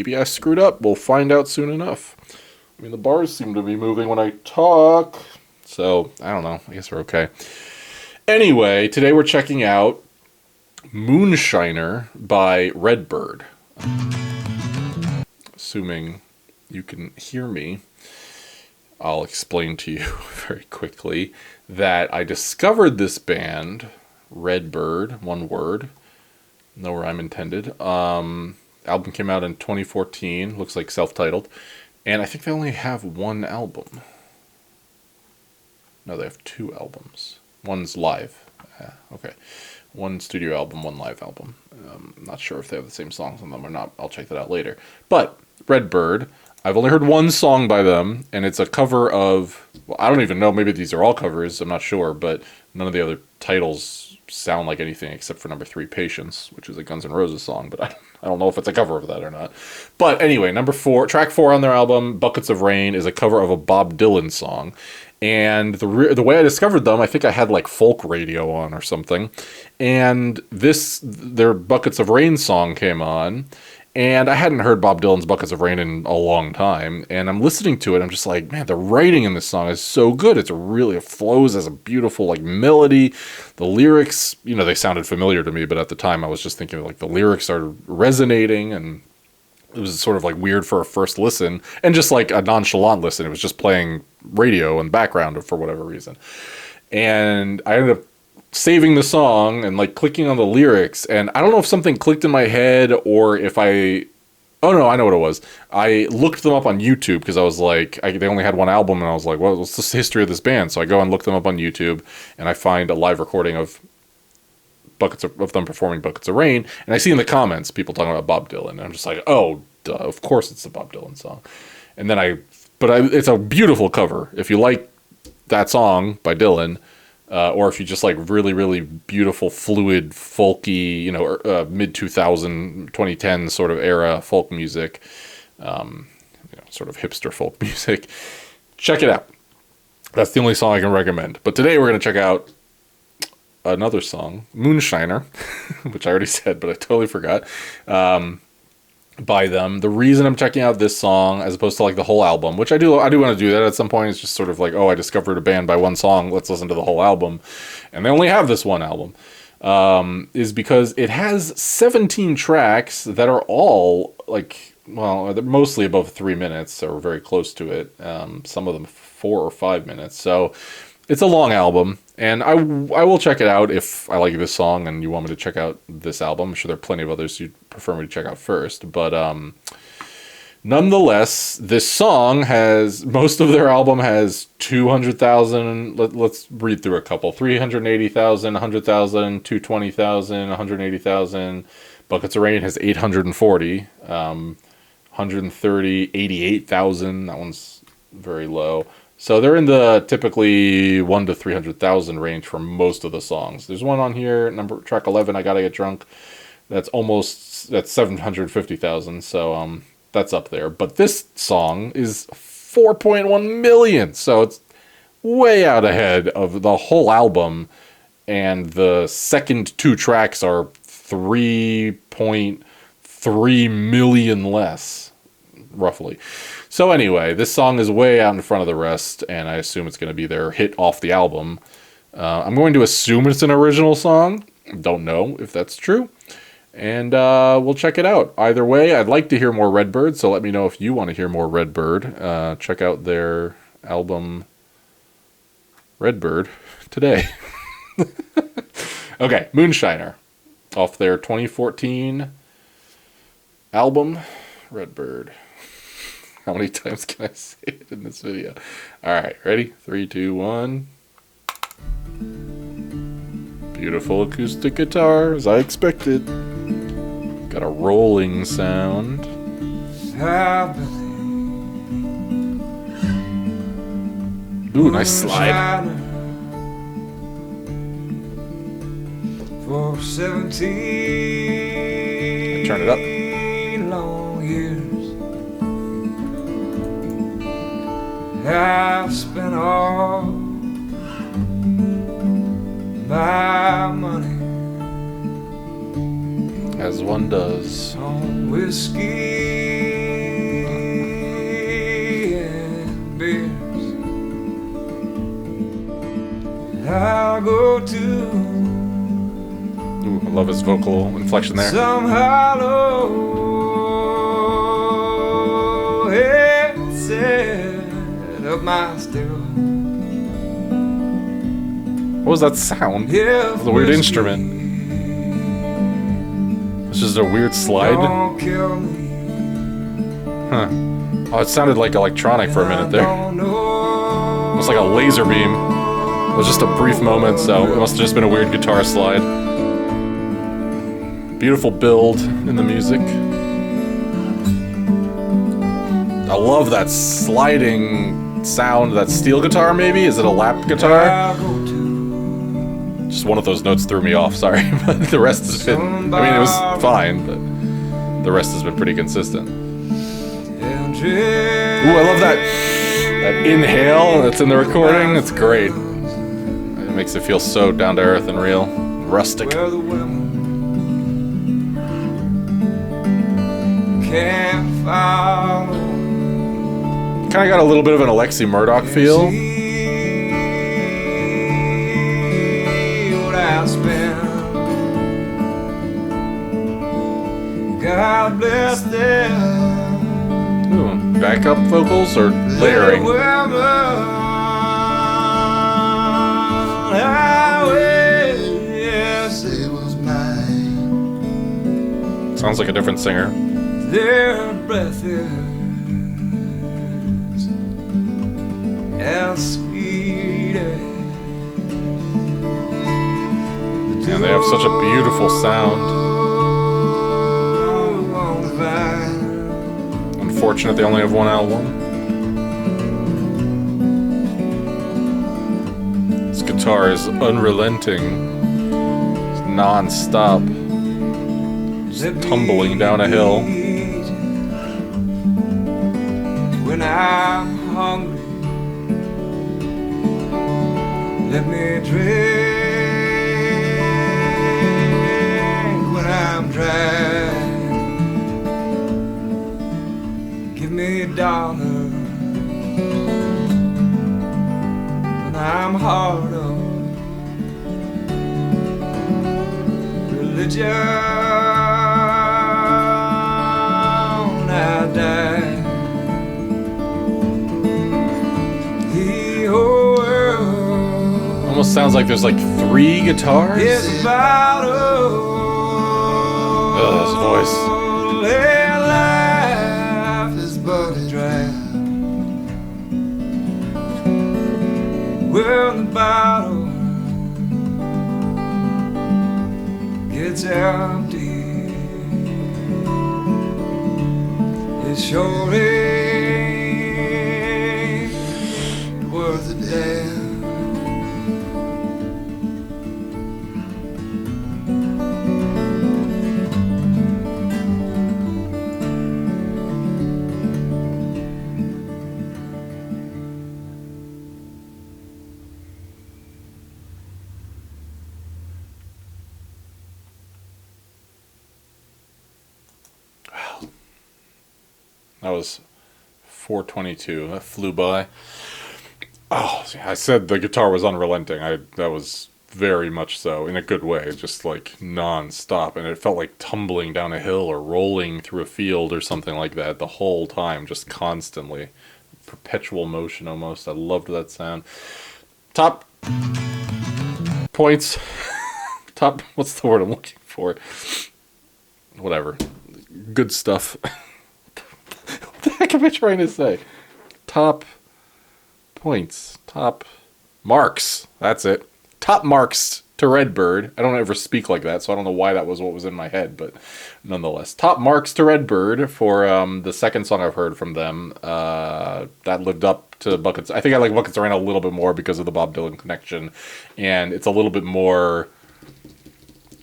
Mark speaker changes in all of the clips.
Speaker 1: maybe I screwed up. We'll find out soon enough. I mean, the bars seem to be moving when I talk, so I don't know. I guess we're okay. Anyway, today we're checking out Moonshiner by REDBIRD. Assuming you can hear me, I'll explain to you very quickly that I discovered this band, REDBIRD, one word, no rhyme intended. Album came out in 2014, looks like self-titled, and I think they only have one album. No, they have two albums. One's live. Okay. One studio album, one live album. I'm not sure if they have the same songs on them or not. I'll check that out later. But REDBIRD, I've only heard one song by them, and it's a cover of, well, I don't even know, maybe these are all covers, I'm not sure, but none of the other titles sound like anything except for number 3, Patience, which is a Guns N' Roses song, but I don't know if it's a cover of that or not. But anyway, track 4 on their album, Buckets of Rain, is a cover of a Bob Dylan song. And the way I discovered them, I think I had like folk radio on or something, and their Buckets of Rain song came on, and I hadn't heard Bob Dylan's Buckets of Rain in a long time, and I'm listening to it, I'm just like, man, the writing in this song is so good. It flows as a beautiful like melody. The lyrics, they sounded familiar to me, but at the time I was just thinking like the lyrics started resonating, and it was sort of like weird for a first listen, and just like a nonchalant listen. It was just playing radio in the background for whatever reason. And I ended up saving the song and like clicking on the lyrics, and I don't know if something clicked in my head or if oh no, I know what it was. I looked them up on YouTube because I was like, they only had one album, and I was like, well, what's the history of this band? So I go and look them up on YouTube, and I find a live recording of them performing Buckets of Rain, and I see in the comments people talking about Bob Dylan, and I'm just like, oh, duh, of course it's the Bob Dylan song. And then it's a beautiful cover. If you like that song by Dylan, or if you just like really, really beautiful, fluid, folky, mid-2000, 2010 sort of era folk music, sort of hipster folk music, check it out. That's the only song I can recommend. But today we're going to check out another song, Moonshiner, which I already said, but I totally forgot, by them. The reason I'm checking out this song as opposed to like the whole album, which I do want to do that at some point. It's just sort of like, oh, I discovered a band by one song, let's listen to the whole album. And they only have this one album, is because it has 17 tracks that are all like, well, they're mostly above 3 minutes or very close to it. Some of them 4 or 5 minutes. So it's a long album, and I will check it out if I like this song and you want me to check out this album. I'm sure there are plenty of others you'd prefer me to check out first, but nonetheless, this song most of their album has 200,000, let's read through a couple, 380,000, 100,000, 220,000, 180,000. Buckets of Rain has 840, 130, 88,000, that one's very low. So they're in the typically 1 to 300,000 range for most of the songs. There's one on here, track 11, I Gotta Get Drunk. That's 750,000. So that's up there. But this song is 4.1 million. So it's way out ahead of the whole album. And the second 2 tracks are 3.3 million less, roughly. So anyway, this song is way out in front of the rest, and I assume it's going to be their hit off the album. I'm going to assume it's an original song. Don't know if that's true. And we'll check it out. Either way, I'd like to hear more REDBIRD, so let me know if you want to hear more REDBIRD. Check out their album REDBIRD today. Okay, Moonshiner, off their 2014 album REDBIRD. How many times can I say it in this video? All right, ready? 3, 2, 1. Beautiful acoustic guitar, as I expected. Got a rolling sound. Ooh, nice slide.
Speaker 2: For 17
Speaker 1: Turn it up.
Speaker 2: long years, I've spent all my money,
Speaker 1: as one does,
Speaker 2: on whiskey I go to
Speaker 1: Ooh, I love his vocal inflection there.
Speaker 2: some hollow headset of my still.
Speaker 1: What was that sound? It was a weird instrument. It's just a weird slide.
Speaker 2: Don't kill me.
Speaker 1: Huh. Oh, it sounded like electronic for a minute there. Almost like a laser beam. It was just a brief moment, so it must have just been a weird guitar slide. Beautiful build in the music. I love that sliding sound. That steel guitar, maybe? Is it a lap guitar? Just one of those notes threw me off, sorry. But the rest has been... I mean, it was fine, but the rest has been pretty consistent. Ooh, I love that inhale that's in the recording. It's great. It makes it feel so down to earth and real. Rustic. Kind of got a little bit of an Alexi Murdoch feel.
Speaker 2: God bless them.
Speaker 1: Ooh, backup vocals or layering? Sounds like a different singer.
Speaker 2: Their breath is as sweet as
Speaker 1: And they have such a beautiful sound. Unfortunate they only have one album. This guitar is unrelenting. It's non-stop. Just tumbling down a hill.
Speaker 2: When I'm hungry, let me drink. When I'm dry, give me a dollar. When I'm hard up, religion, I die.
Speaker 1: Almost sounds like there's like 3 guitars.
Speaker 2: It's about
Speaker 1: his voice.
Speaker 2: Life is but a drag. When the bottle gets empty, it sure ain't worth a damn.
Speaker 1: That was 4:22. That flew by. Oh, I said the guitar was unrelenting. That was very much so, in a good way, just like non-stop. And it felt like tumbling down a hill or rolling through a field or something like that the whole time, just constantly. Perpetual motion almost. I loved that sound. Top points. Top, what's the word I'm looking for? Whatever. Good stuff. What the heck am I trying to say? Top points. Top marks. That's it. Top marks to Redbird. I don't ever speak like that, so I don't know why that was what was in my head, but nonetheless. Top marks to Redbird for the second song I've heard from them. That lived up to Buckets. I think I like Buckets of Rain a little bit more because of the Bob Dylan connection, and it's a little bit more...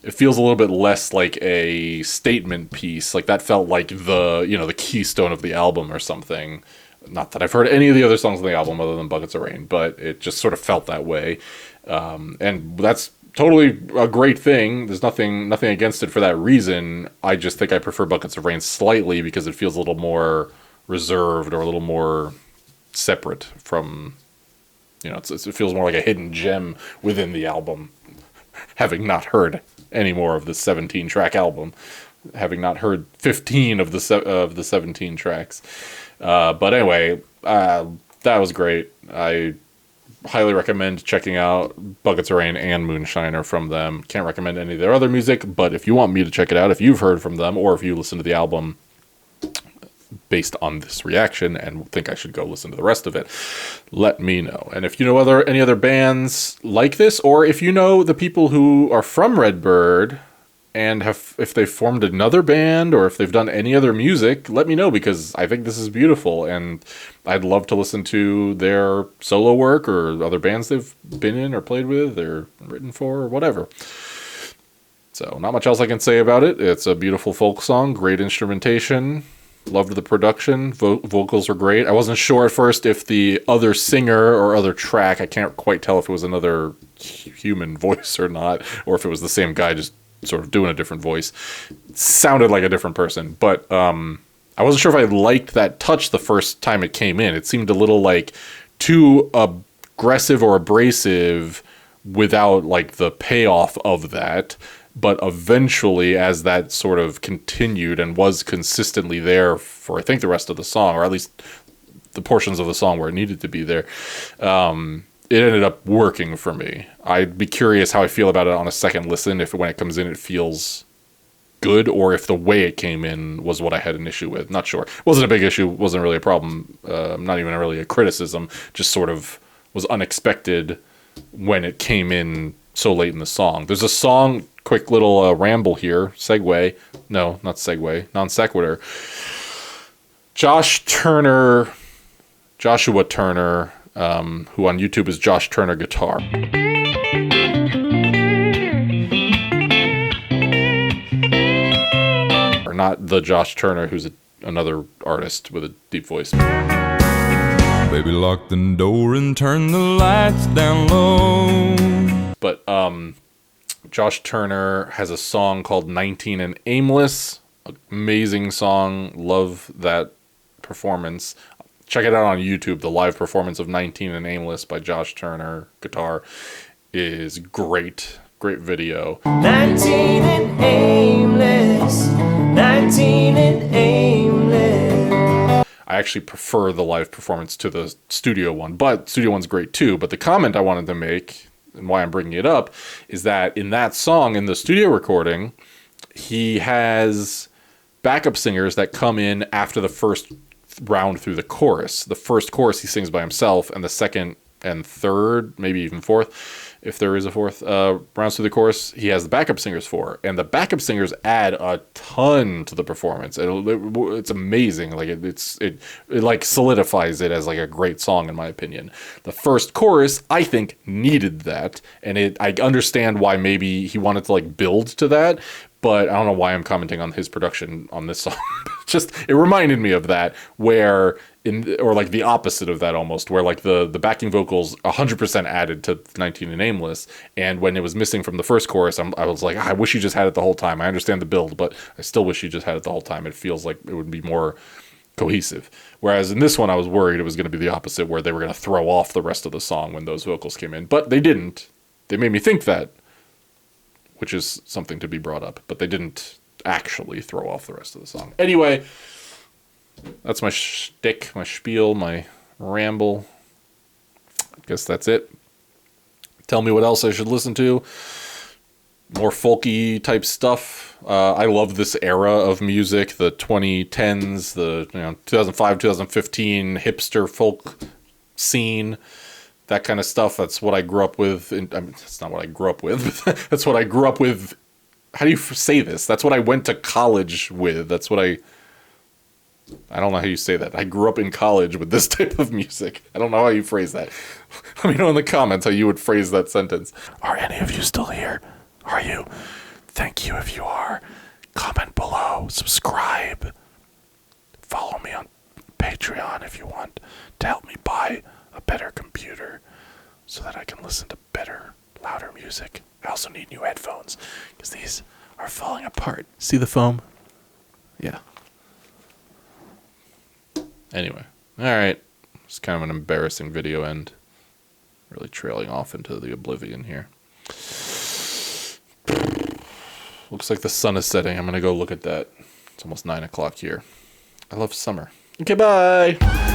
Speaker 1: It feels a little bit less like a statement piece. Like that felt like the keystone of the album or something. Not that I've heard any of the other songs on the album other than Buckets of Rain, but it just sort of felt that way. And that's totally a great thing. There's nothing against it for that reason. I just think I prefer Buckets of Rain slightly because it feels a little more reserved or a little more separate from You know, it feels more like a hidden gem within the album, having not heard any more of the 17-track album, having not heard 15 of the 17 tracks. But anyway, that was great. I highly recommend checking out Buckets of Rain and Moonshiner from them. Can't recommend any of their other music, but if you want me to check it out, if you've heard from them, or if you listen to the album based on this reaction and think I should go listen to the rest of it, let me know. And if you know any other bands like this, or if you know the people who are from Redbird and if they've formed another band, or if they've done any other music, let me know, because I think this is beautiful and I'd love to listen to their solo work or other bands they've been in or played with or written for or whatever. So not much else I can say about it. It's a beautiful folk song, great instrumentation. Loved the production. Vocals were great. I wasn't sure at first if the other singer or other track, I can't quite tell if it was another human voice or not, or if it was the same guy just sort of doing a different voice. It sounded like a different person, but I wasn't sure if I liked that touch the first time it came in. It seemed a little like too aggressive or abrasive without like the payoff of that. But eventually, as that sort of continued and was consistently there for, I think, the rest of the song, or at least the portions of the song where it needed to be there, it ended up working for me. I'd be curious how I feel about it on a second listen, if when it comes in it feels good, or if the way it came in was what I had an issue with. Not sure. It wasn't a big issue, wasn't really a problem, not even really a criticism, just sort of was unexpected when it came in so late in the song. There's a song, quick little ramble here, segue, no, not segue, non sequitur. Joshua Turner, who on YouTube is Josh Turner Guitar. Or not the Josh Turner, who's another artist with a deep voice.
Speaker 2: Baby, lock the door and turn the lights down low.
Speaker 1: But Josh Turner has a song called 19 and Aimless. Amazing song. Love that performance. Check it out on YouTube. The live performance of 19 and Aimless by Josh Turner Guitar is great. Great video.
Speaker 3: 19 and aimless, 19 and aimless.
Speaker 1: I actually prefer the live performance to the studio one, but studio one's great too. But the comment I wanted to make, and why I'm bringing it up, is that in that song, in the studio recording, he has backup singers that come in after the first round through the chorus. The first chorus he sings by himself, and the second and third, maybe even fourth, if there is a fourth, rounds through the chorus, he has the backup singers for. And the backup singers add a ton to the performance. It's amazing. Like it like solidifies it as like a great song, in my opinion. The first chorus, I think, needed that, and I understand why maybe he wanted to like build to that, but I don't know why I'm commenting on his production on this song. Just, it reminded me of that, where or like the opposite of that almost, where like the backing vocals 100% added to 19 and Aimless, and when it was missing from the first chorus, I was like, I wish you just had it the whole time. I understand the build, but I still wish you just had it the whole time. It feels like it would be more cohesive. Whereas in this one, I was worried it was going to be the opposite, where they were going to throw off the rest of the song when those vocals came in. But they didn't. They made me think that, which is something to be brought up. But they didn't actually throw off the rest of the song. Anyway, that's my shtick, my spiel, my ramble. I guess that's it. Tell me what else I should listen to. More folky type stuff. I love this era of music, the 2010s, the 2005, 2015 hipster folk scene, that kind of stuff. That's what I grew up with. That's not what I grew up with. That's what I grew up with. How do you say this? That's what I went to college with. That's what I don't know how you say that. I grew up in college with this type of music. I don't know how you phrase that. Let me know in the comments how you would phrase that sentence. Are any of you still here? Are you? Thank you if you are. Comment below. Subscribe. Follow me on Patreon if you want to help me buy a better computer so that I can listen to better, louder music. I also need new headphones because these are falling apart. See the foam? Yeah. Anyway. Alright. It's kind of an embarrassing video end. Really trailing off into the oblivion here. Looks like the sun is setting. I'm going to go look at that. It's almost 9 o'clock here. I love summer. Okay, bye.